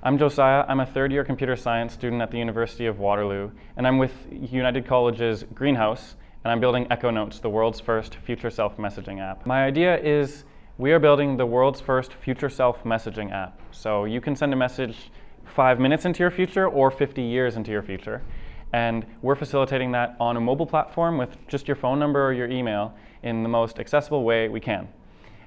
I'm Josiah. I'm a third-year computer science student at the University of Waterloo, and I'm with United College's Greenhouse, and I'm building Echo Notes, the world's first future self-messaging app. My idea is we are building the world's first future self-messaging app. So you can send a message 5 minutes into your future or 50 years into your future. And we're facilitating that on a mobile platform with just your phone number or your email in the most accessible way we can.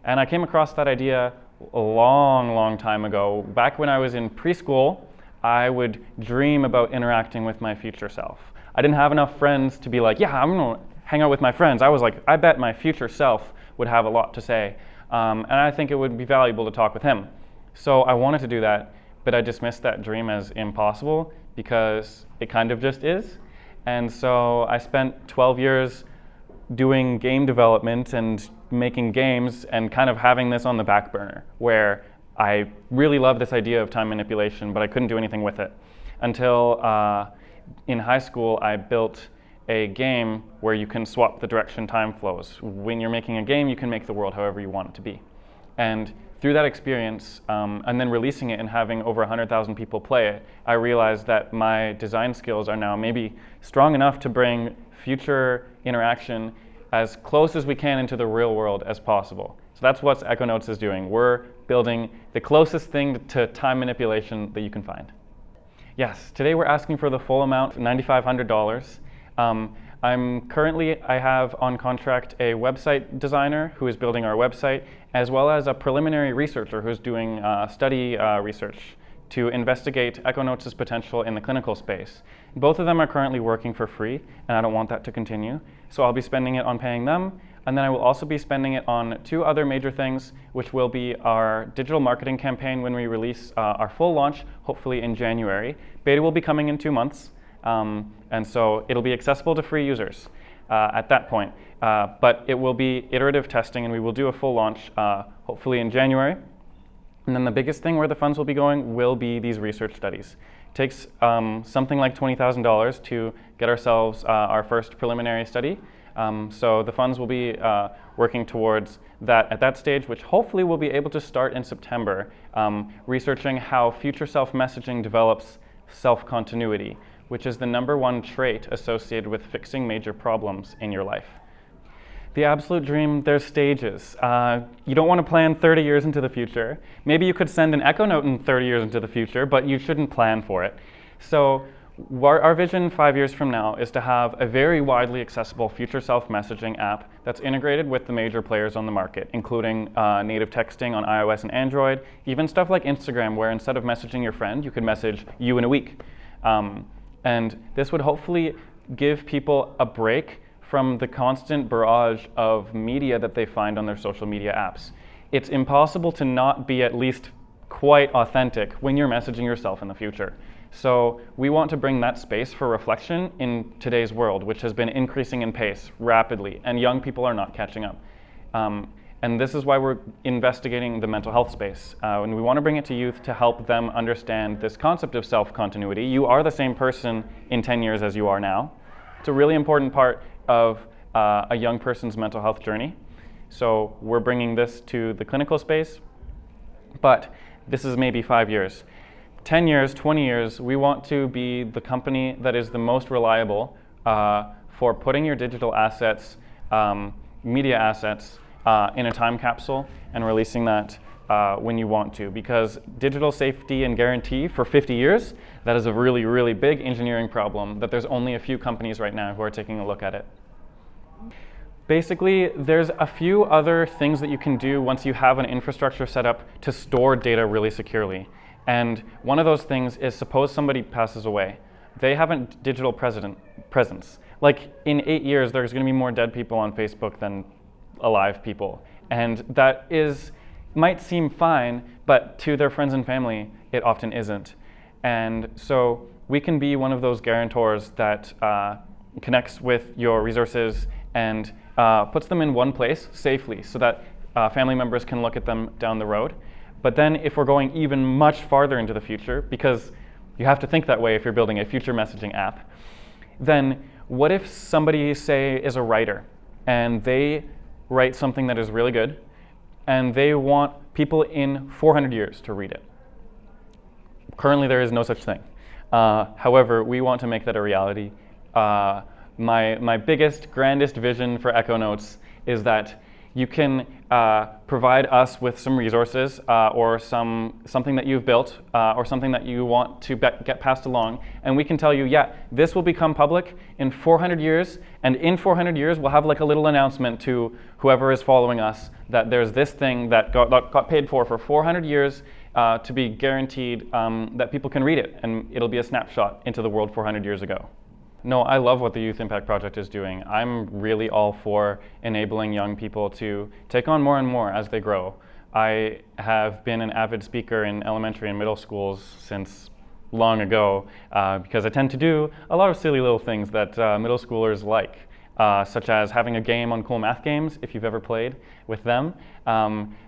And I came across that idea a long time ago. Back when I was in preschool, I would dream about interacting with my future self. I didn't have enough friends to be like, yeah, I'm gonna hang out with my friends. I was like, I bet my future self would have a lot to say. And I think it would be valuable to talk with him. So I wanted to do that, but I dismissed that dream as impossible because it kind of just is. And so I spent 12 years doing game development and making games and kind of having this on the back burner, where I really love this idea of time manipulation, but I couldn't do anything with it. Until in high school, I built a game where you can swap the direction time flows. When you're making a game, you can make the world however you want it to be. And through that experience, and then releasing it and having over 100,000 people play it, I realized that my design skills are now maybe strong enough to bring future interaction as close as we can into the real world as possible. So that's what Echo Notes is doing. We're building the closest thing to time manipulation that you can find. Yes, today we're asking for the full amount, $9,500. I have on contract a website designer who is building our website, as well as a preliminary researcher who's doing study research to investigate Echo Notes' potential in the clinical space. Both of them are currently working for free, and I don't want that to continue. So I'll be spending it on paying them, and then I will also be spending it on two other major things, which will be our digital marketing campaign when we release our full launch, hopefully in January. Beta will be coming in 2 months, and so it'll be accessible to free users at that point. But it will be iterative testing, and we will do a full launch hopefully in January. And then the biggest thing where the funds will be going will be these research studies. It takes something like $20,000 to get ourselves our first preliminary study. So the funds will be working towards that at that stage, which hopefully we'll be able to start in September, researching how future self-messaging develops self-continuity, which is the #1 trait associated with fixing major problems in your life. The absolute dream, there's stages. You don't want to plan 30 years into the future. Maybe you could send an Echo Note in 30 years into the future, but you shouldn't plan for it. So our vision 5 years from now is to have a very widely accessible future self-messaging app that's integrated with the major players on the market, including native texting on iOS and Android, even stuff like Instagram, where instead of messaging your friend, you could message you in a week. And this would hopefully give people a break from the constant barrage of media that they find on their social media apps. It's impossible to not be at least quite authentic when you're messaging yourself in the future. So we want to bring that space for reflection in today's world, which has been increasing in pace rapidly, and young people are not catching up. And this is why we're investigating the mental health space. And we want to bring it to youth to help them understand this concept of self-continuity. You are the same person in 10 years as you are now. It's a really important part of a young person's mental health journey. So we're bringing this to the clinical space, but this is maybe 5 years. 10 years, 20 years, we want to be the company that is the most reliable for putting your digital assets, media assets, in a time capsule and releasing that when you want to. Because digital safety and guarantee for 50 years, that is a really big engineering problem that there's only a few companies right now who are taking a look at it. Basically, there's a few other things that you can do once you have an infrastructure set up to store data really securely. And one of those things is, suppose somebody passes away. They have a digital presence. Like in 8 years, there's going to be more dead people on Facebook than alive people. And that might seem fine, but to their friends and family, it often isn't. And so we can be one of those guarantors that connects with your resources and puts them in one place safely so that family members can look at them down the road. But then if we're going even much farther into the future, because you have to think that way if you're building a future messaging app, then what if somebody, say, is a writer and they write something that is really good and they want people in 400 years to read it? Currently, there is no such thing. However, we want to make that a reality. My biggest, grandest vision for EchoNotes is that you can provide us with some resources or something that you've built or something that you want to get passed along, and we can tell you, yeah, this will become public in 400 years, and in 400 years we'll have like a little announcement to whoever is following us that there's this thing that got paid for 400 years to be guaranteed that people can read it, and it'll be a snapshot into the world 400 years ago. No, I love what the Youth Impact Project is doing. I'm really all for enabling young people to take on more and more as they grow. I have been an avid speaker in elementary and middle schools since long ago because I tend to do a lot of silly little things that middle schoolers like, such as having a game on cool math games, if you've ever played with them.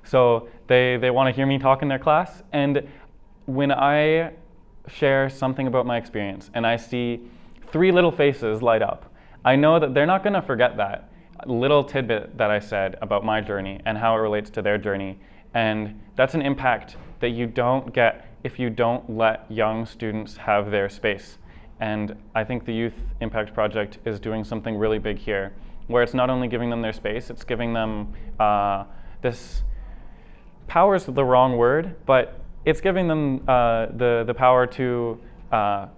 So they want to hear me talk in their class, and when I share something about my experience and I see 3 little faces light up, I know that they're not going to forget that little tidbit that I said about my journey and how it relates to their journey. And that's an impact that you don't get if you don't let young students have their space. And I think the Youth Impact Project is doing something really big here, where it's not only giving them their space, it's giving them this power is the wrong word, but it's giving them the power to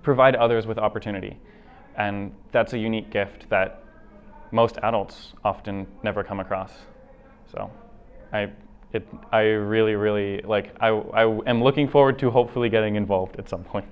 provide others with opportunity. And that's a unique gift that most adults often never come across. So I really, really, like, I am looking forward to hopefully getting involved at some point.